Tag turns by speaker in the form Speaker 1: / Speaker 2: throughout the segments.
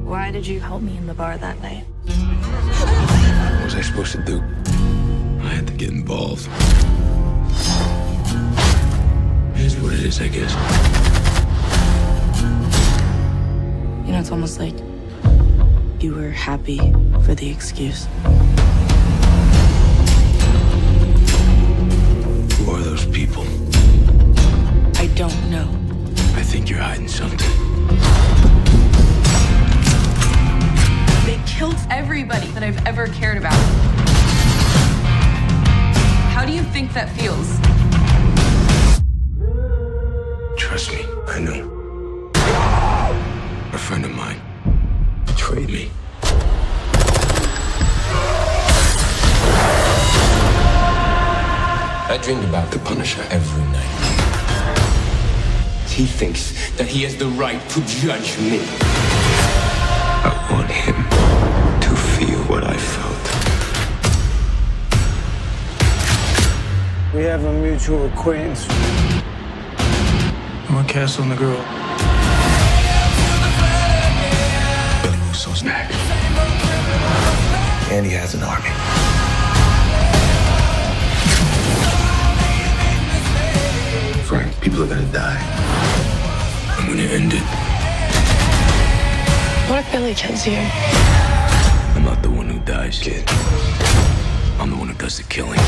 Speaker 1: Why did you help me in the bar that night?
Speaker 2: What was I supposed to do? I had to get involved. It is what it is, I guess.
Speaker 1: You know, it's almost like you were happy for the excuse.
Speaker 2: Who are those people?
Speaker 1: I don't know.
Speaker 2: I think you're hiding something.
Speaker 3: They killed everybody that I've ever cared about. How do you think that feels?
Speaker 2: Trust me, I know. A friend of mine betrayed me. I dreamed about the Punisher every night. He thinks that he has the right to judge me. I want him to feel what I felt.
Speaker 4: We have a mutual acquaintance.
Speaker 5: I'm gonna cast on the girl.
Speaker 2: Billy Russo's back. And he has an army. Frank, people are gonna die. I'm gonna end it.
Speaker 1: What if Billy kills you?
Speaker 2: I'm not the one who dies, kid. I'm the one who does the killing.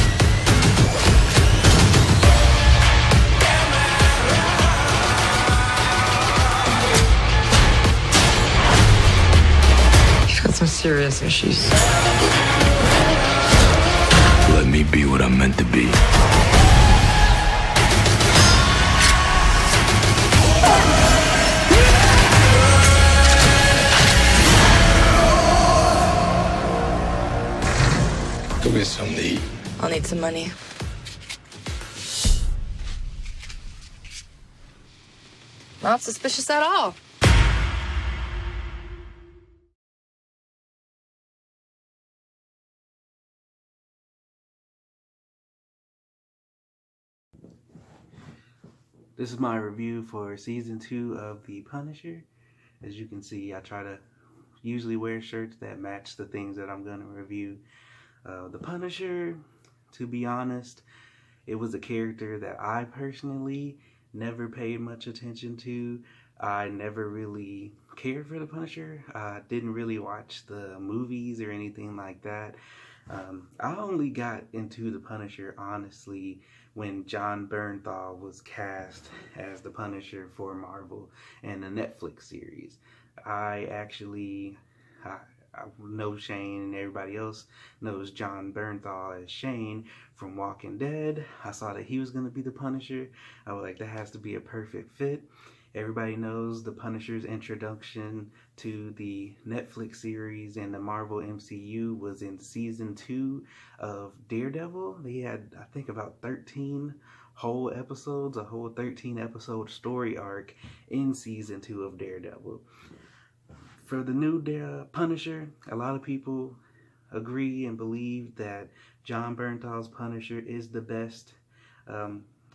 Speaker 1: He's got some serious issues.
Speaker 2: Let me be what I'm meant to be. Go get something to eat.
Speaker 1: I'll need some money. Not suspicious at all.
Speaker 6: This is my review for season 2 of The Punisher. As you can see, I try to usually wear shirts that match the things that I'm going to review. The Punisher, to be honest, it was a character that I personally never paid much attention to. I never really cared for the Punisher. I didn't really watch the movies or anything like that. I only got into the Punisher, honestly, when Jon Bernthal was cast as the Punisher for Marvel and the Netflix series. I know Shane, and everybody else knows Jon Bernthal as Shane from Walking Dead. I saw that he was going to be the Punisher. I was like, that has to be a perfect fit. Everybody knows the Punisher's introduction to the Netflix series and the Marvel MCU was in season 2 of Daredevil. They had, I think, about 13 whole episodes, a whole 13 episode story arc in season 2 of Daredevil. For the new Punisher, a lot of people agree and believe that Jon Bernthal's Punisher is the best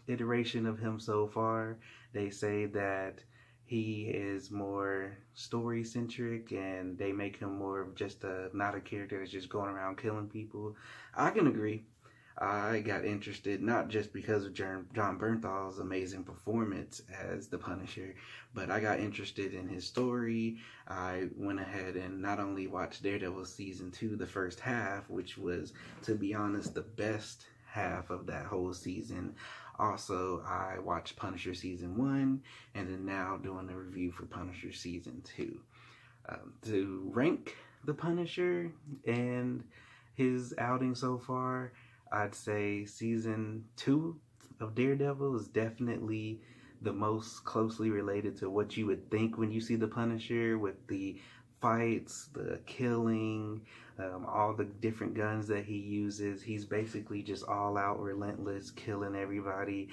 Speaker 6: iteration of him so far. They say that he is more story-centric and they make him more of just not a character that's just going around killing people. I can agree. I got interested not just because of Jon Bernthal's amazing performance as the Punisher, but I got interested in his story. I went ahead and not only watched Daredevil season 2, the first half, which was, to be honest, the best half of that whole season. Also, I watched Punisher season 1, and then now doing a review for Punisher season 2. To rank the Punisher and his outing so far, I'd say season 2 of Daredevil is definitely the most closely related to what you would think when you see the Punisher, with the fights, the killing, all the different guns that he uses. He's basically just all out relentless, killing everybody.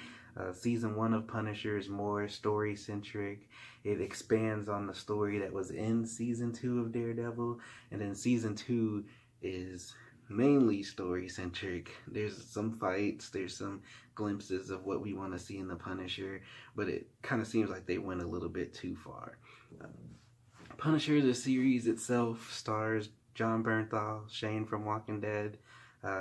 Speaker 6: Season 1 of Punisher is more story centric. It expands on the story that was in season 2 of Daredevil, and then season 2 is mainly story centric. There's some fights, there's some glimpses of what we want to see in the Punisher, but it kind of seems like they went a little bit too far. Punisher, the series itself, stars Jon Bernthal, Shane from Walking Dead.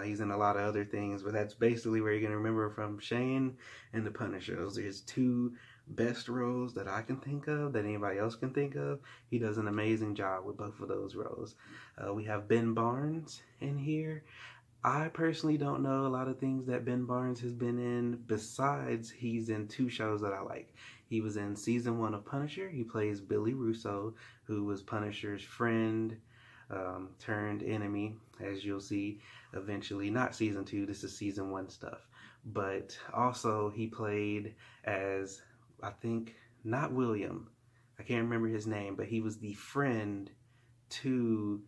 Speaker 6: He's in a lot of other things, but that's basically where you're going to remember from Shane and the Punisher. Those are his two best roles that I can think of, that anybody else can think of. He does an amazing job with both of those roles. We have Ben Barnes in here. I personally don't know a lot of things that Ben Barnes has been in, besides he's in two shows that I like. He was in season 1 of Punisher. He plays Billy Russo, who was Punisher's friend, turned enemy, as you'll see eventually. Not season 2, this is season 1 stuff. But also he played as, I think, not William, I can't remember his name, but he was the friend to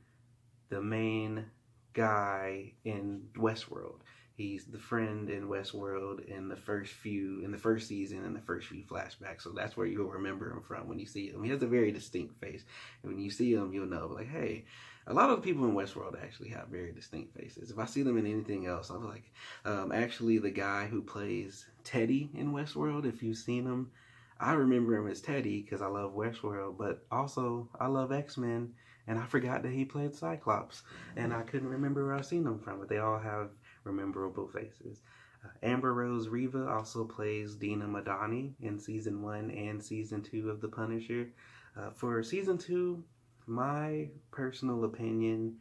Speaker 6: the main guy in Westworld. He's the friend in Westworld in the first season, in the first few flashbacks. So that's where you'll remember him from when you see him. He has a very distinct face. And when you see him, you'll know, like, hey, a lot of people in Westworld actually have very distinct faces. If I see them in anything else, I'm like, actually the guy who plays Teddy in Westworld, if you've seen him, I remember him as Teddy because I love Westworld, but also I love X-Men, and I forgot that he played Cyclops, and I couldn't remember where I've seen them from, but they all have memorable faces. Amber Rose Reva also plays Dina Madani in season 1 and season 2 of The Punisher. For season 2, my personal opinion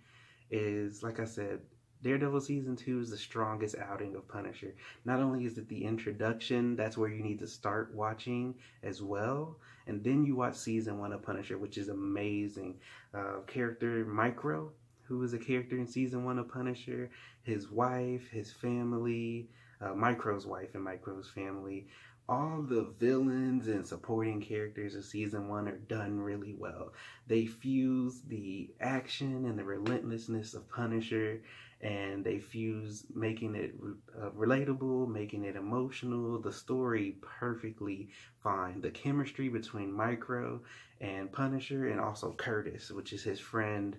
Speaker 6: is, like I said, Daredevil season 2 is the strongest outing of Punisher. Not only is it the introduction, that's where you need to start watching as well, and then you watch season 1 of Punisher, which is amazing. Character Micro, who was a character in season 1 of Punisher, his wife, his family, Micro's wife and Micro's family, all the villains and supporting characters of season 1 are done really well. They fuse the action and the relentlessness of Punisher, and they fuse making it relatable, making it emotional, the story perfectly fine. The chemistry between Micro and Punisher, and also Curtis, which is his friend.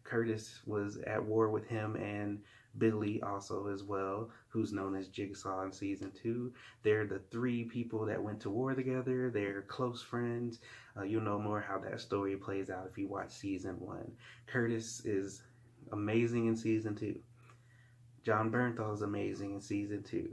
Speaker 6: Curtis was at war with him and Billy also as well, who's known as Jigsaw in season 2. They're the three people that went to war together. They're close friends. You'll know more how that story plays out if you watch season 1. Curtis is amazing in season 2. Jon Bernthal is amazing in season 2.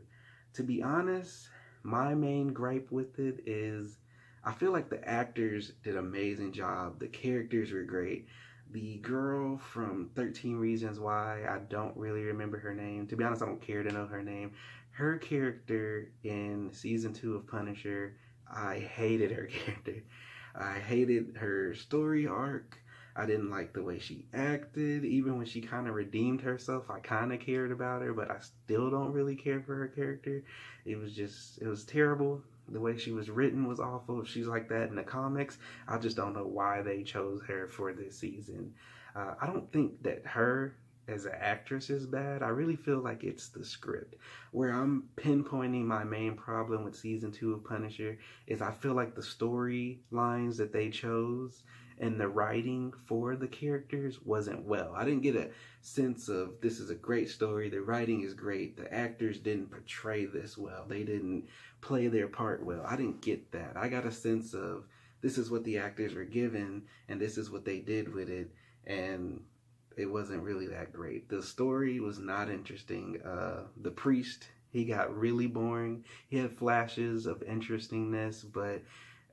Speaker 6: To be honest, my main gripe with it is I feel like the actors did an amazing job. The characters were great. The girl from 13 Reasons Why, I don't really remember her name. To be honest, I don't care to know her name. Her character in season 2 of Punisher, I hated her character. I hated her story arc. I didn't like the way she acted. Even when she kind of redeemed herself, I kind of cared about her, but I still don't really care for her character. It was terrible. The way she was written was awful. If she's like that in the comics, I just don't know why they chose her for this season. I don't think that her as an actress is bad. I really feel like it's the script. Where I'm pinpointing my main problem with season 2 of Punisher is I feel like the storylines that they chose and the writing for the characters wasn't well. I didn't get a sense of this is a great story, the writing is great, the actors didn't portray this well, they didn't play their part well. I didn't get that. I got a sense of this is what the actors were given and this is what they did with it, and it wasn't really that great. The story was not interesting. The priest, he got really boring. He had flashes of interestingness, but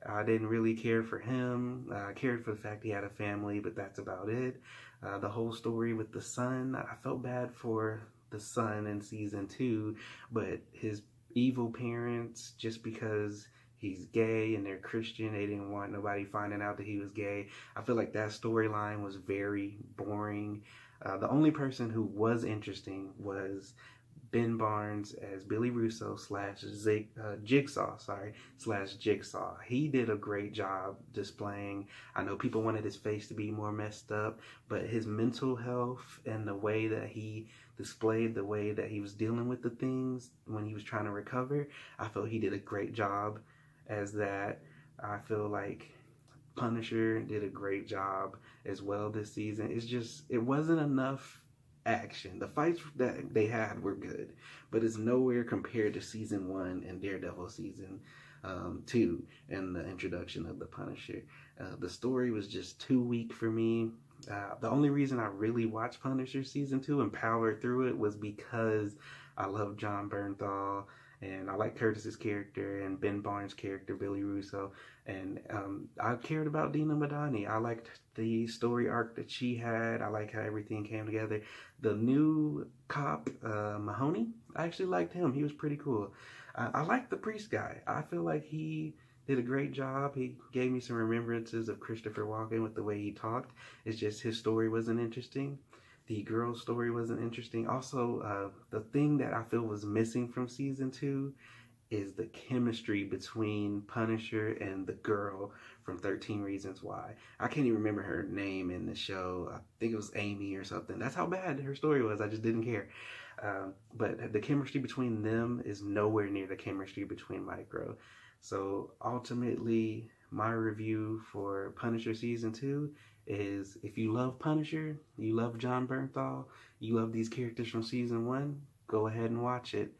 Speaker 6: I didn't really care for him. I cared for the fact he had a family, but that's about it. The whole story with the son, I felt bad for the son in season 2, but his evil parents, just because he's gay and they're Christian, they didn't want nobody finding out that he was gay. I feel like that storyline was very boring. The only person who was interesting was Ben Barnes as Billy Russo Jigsaw. He did a great job displaying. I know people wanted his face to be more messed up, but his mental health and the way that he displayed, the way that he was dealing with the things when he was trying to recover, I felt he did a great job as that. I feel like Punisher did a great job as well this season. It wasn't enough action. The fights that they had were good, but it's nowhere compared to season 1 and Daredevil season 2 and the introduction of the Punisher. The story was just too weak for me. The only reason I really watched Punisher season 2 and powered through it was because I love Jon Bernthal, and I like Curtis's character and Ben Barnes' character, Billy Russo, and I cared about Dina Madani. I liked the story arc that she had. I like how everything came together. The new cop, Mahoney, I actually liked him. He was pretty cool. I like the priest guy. I feel like he did a great job. He gave me some remembrances of Christopher Walken with the way he talked. It's just his story wasn't interesting. The girl's story wasn't interesting. Also, the thing that I feel was missing from season 2 is the chemistry between Punisher and the girl from 13 Reasons Why. I can't even remember her name in the show. I think it was Amy or something. That's how bad her story was. I just didn't care. But the chemistry between them is nowhere near the chemistry between Micro. So ultimately, my review for Punisher season 2 is, if you love Punisher, you love Jon Bernthal, you love these characters from season 1, go ahead and watch it.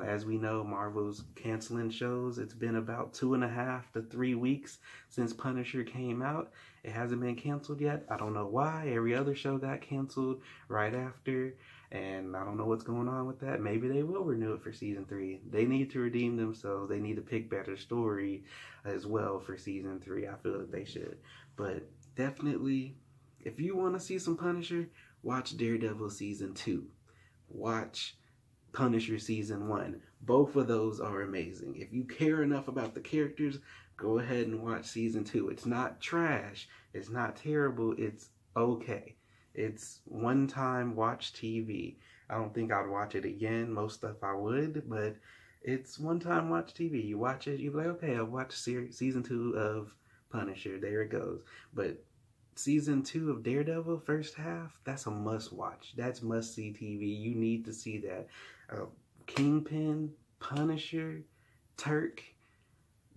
Speaker 6: As we know, Marvel's canceling shows. It's been about 2.5 to 3 weeks since Punisher came out. It hasn't been canceled yet. I don't know why. Every other show got canceled right after, and I don't know what's going on with that. Maybe they will renew it for season 3. They need to redeem themselves. They need to pick better story as well for season 3. I feel that they should. But definitely, if you want to see some Punisher, watch Daredevil season 2. Watch Punisher season 1. Both of those are amazing. If you care enough about the characters, go ahead and watch season 2. It's not trash. It's not terrible. It's okay. It's one-time watch TV. I don't think I'd watch it again. Most stuff I would, but it's one-time watch TV. You watch it, you're like, okay, I'll watch season 2 of Punisher. There it goes. But season 2 of Daredevil, first half, that's a must-watch. That's must-see TV. You need to see that. Kingpin, Punisher, Turk,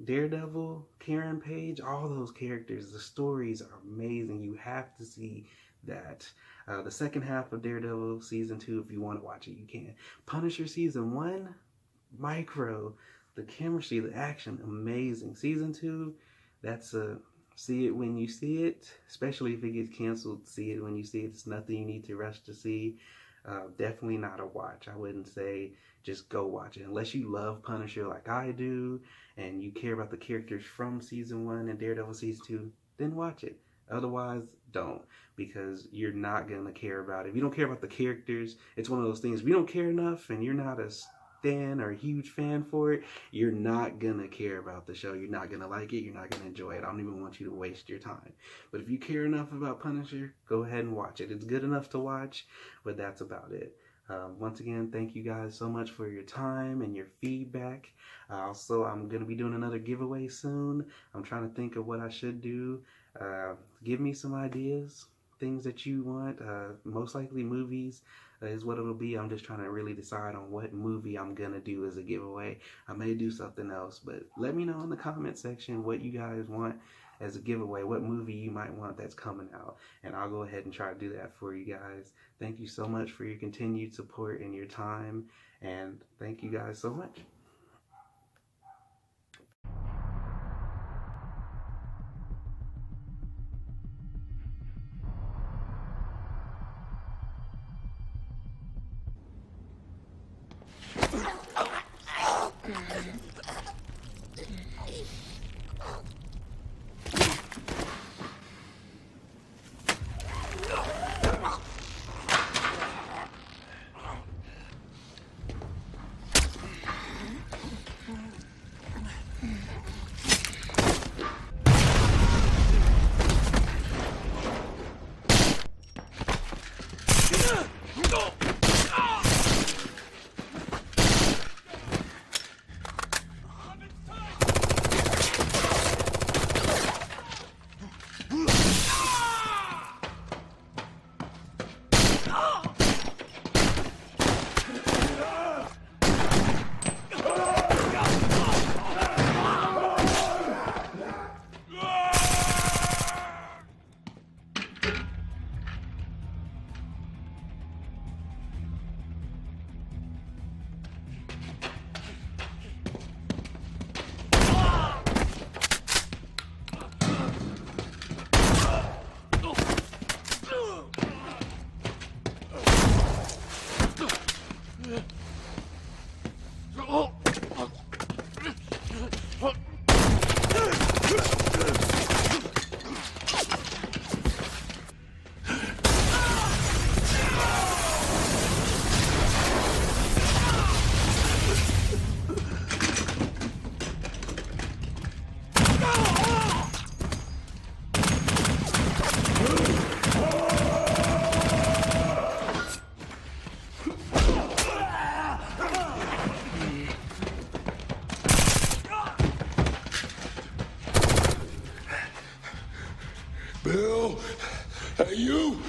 Speaker 6: Daredevil, Karen Page, all those characters, the stories are amazing. You have to see that. The second half of Daredevil season 2, if you want to watch it, you can. Punisher season 1, Micro, the chemistry, the action, amazing. Season 2, that's a see it when you see it, especially if it gets canceled. See it when you see it. It's nothing you need to rush to see. Definitely not a watch. I wouldn't say just go watch it. Unless you love Punisher like I do, and you care about the characters from season 1 and Daredevil season 2, then watch it. Otherwise, don't, because you're not going to care about it. If you don't care about the characters, it's one of those things. If you don't care enough and you're not a stan or a huge fan for it, you're not going to care about the show. You're not going to like it. You're not going to enjoy it. I don't even want you to waste your time. But if you care enough about Punisher, go ahead and watch it. It's good enough to watch, but that's about it. Once again, thank you guys so much for your time and your feedback. Also, I'm going to be doing another giveaway soon. I'm trying to think of what I should do. Give me some ideas, things that you want. Most likely movies is what it'll be. I'm just trying to really decide on what movie I'm going to do as a giveaway. I may do something else, but let me know in the comment section what you guys want as a giveaway, what movie you might want that's coming out, and I'll go ahead and try to do that for you guys. Thank you so much for your continued support and your time, and thank you guys so much.
Speaker 2: Bill, hey, you!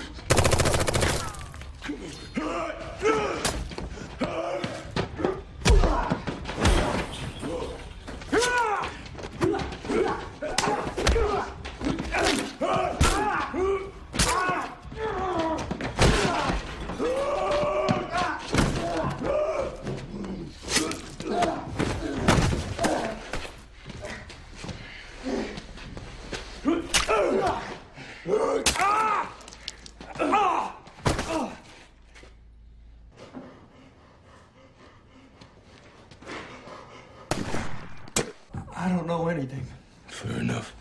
Speaker 5: I don't know anything.
Speaker 2: Fair enough.